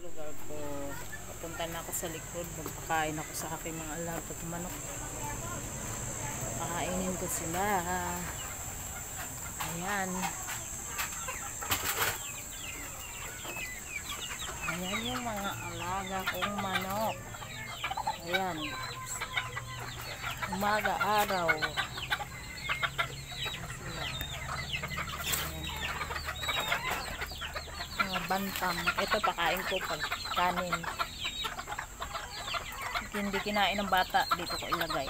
Lugar ko, papunta na ako sa likod, magpakain ako sa aking mga alaga at manok. Pakainin ko sila. Ayan. Ayan yung mga alaga kong manok. Ayan. Umaga, araw. Bantam. Ito pakain ko pag kanin. Hindi kinain ng bata, dito ko ilagay.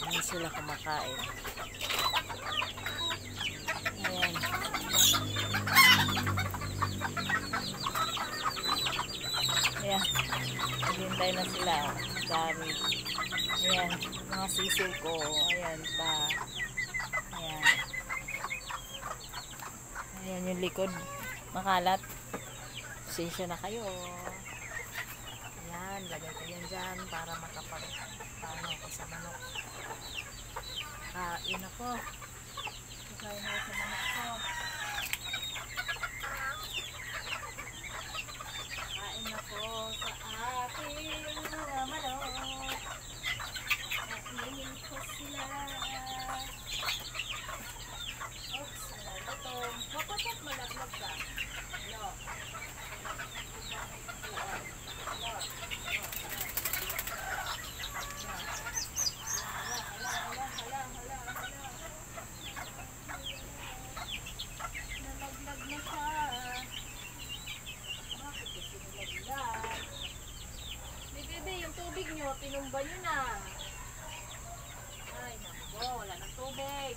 Hindi sila kumakain. Ayan. Ayan. Naghintay na sila. Dami. Ayan. Mga sisiw ko. Ayan pa. Ayan. Ayan yung likod, makalat. Pasensya na kayo. Ayan, lagay ko yan dyan para makapag-paano ako sa manok. Kain ako. Kain ako sa manok ko. Kain ako sa aking mga manok. Kainin ko sila. Mapasok malaglag ka. Hello. Nalaglag na siya. Bakit kasi nalaglag? Bebe, yung tubig nyo, tinumba nyo na. Ay, nako, wala ng tubig.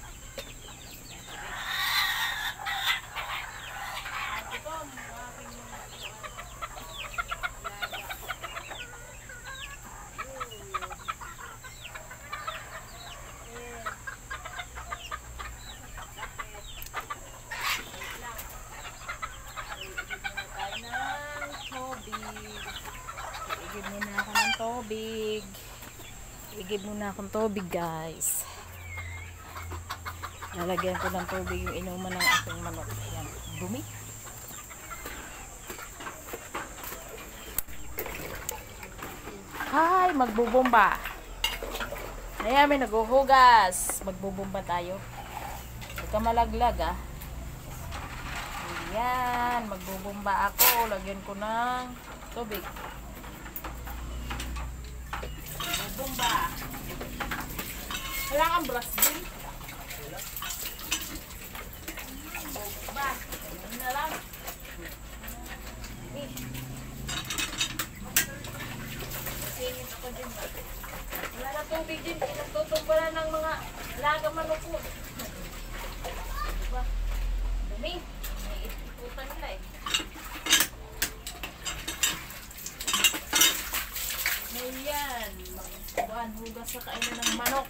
Igib muna akong tubig, guys. Lalagyan ko ng tubig yung inuman ng aking manok. Ayan, dumi. Ay, magbubomba. Ayan, may naguhugas. Magbubomba tayo. Huwag ka malaglag, ah. Ayan, magbubomba ako. Lagyan ko ng tubig. Bomba. Wala kang brush din? Bomba. Ganyan na lang. Singit ako din ba? Wala na tubig din. Pinagtutumba na ng mga alaga manok ko. Diba? Dumi. May itutan nila eh. Ayan. Buwan, hugas sa kainan ng manok.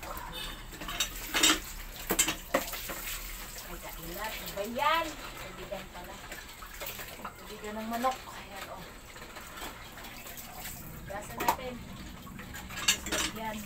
Ay, kailan. Iba yan. Tubigan pala. Tubigan ng manok. Ayan, o. Hugasan natin. Hugas yan.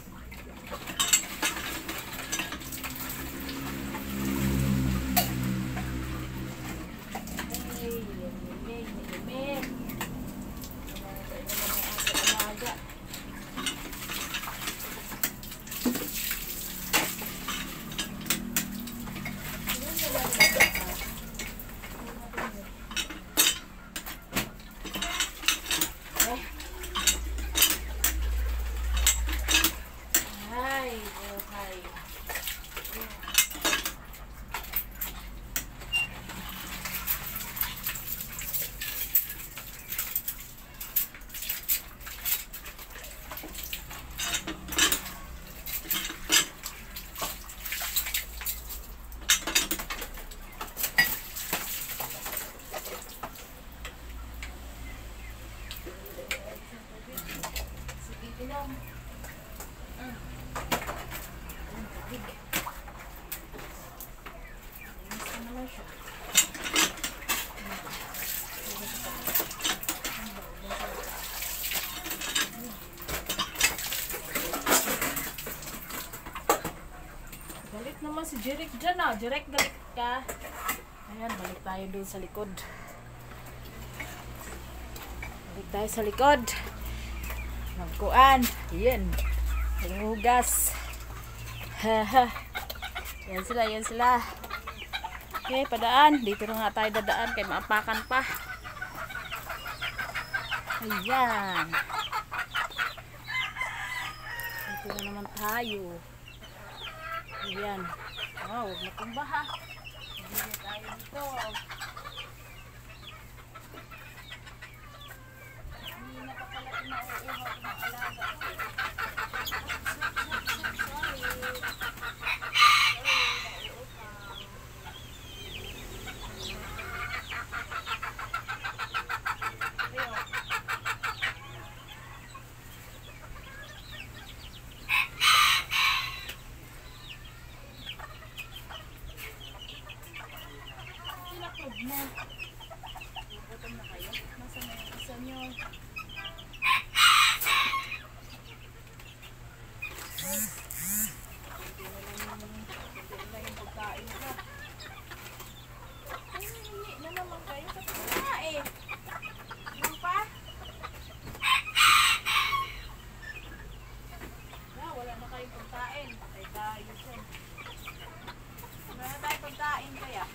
Galit naman si Jeric dyan ah. Jeric, galit ka. Ayan, balik tayo doon sa likod. Balik tayo sa likod. Magkuan. Yun. Hugas. Haha. Yan sila, yan sila. Okay, padaan. Dito na nga tayo dadaan kay maapakan pa. Ayan. Dito na naman tayo. Ayan. Oh, huwag na tumba ha. Hindi na tayo dito. Hindi na pa pala pinauuhaw ng alaga. Na. Gutom na kayo? Nasa na yung isa nyo? Hindi na yung pagkain na. Ay, hindi na naman kayo. Kasi na eh. Ano pa? Wala na kayong pagkain. Patay tayo dyan. Wala na tayong pagkain kaya.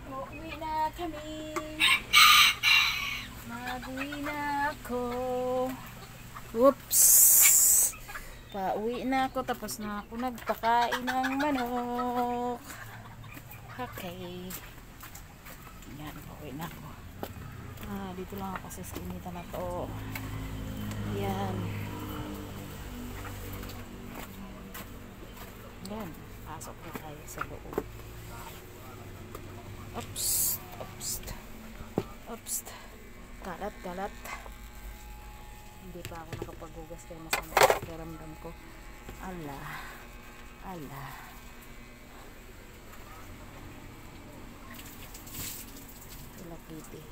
Uuwi na kami. Mag-uwi na ako. Oops. Pauwi na ako. Tapos na ako nagpakain ng manok. Okay. Yan. Pauwi na ako. Dito lang ako sa skinita na to. Yan. Yan. Pasok na tayo sa loob. Oops. Oops. Oops. Kalat, kalat. Hindi pa ako nakapaghugas kaya masama ang pakiramdam ko. Ala. Ala. Sila Kitty.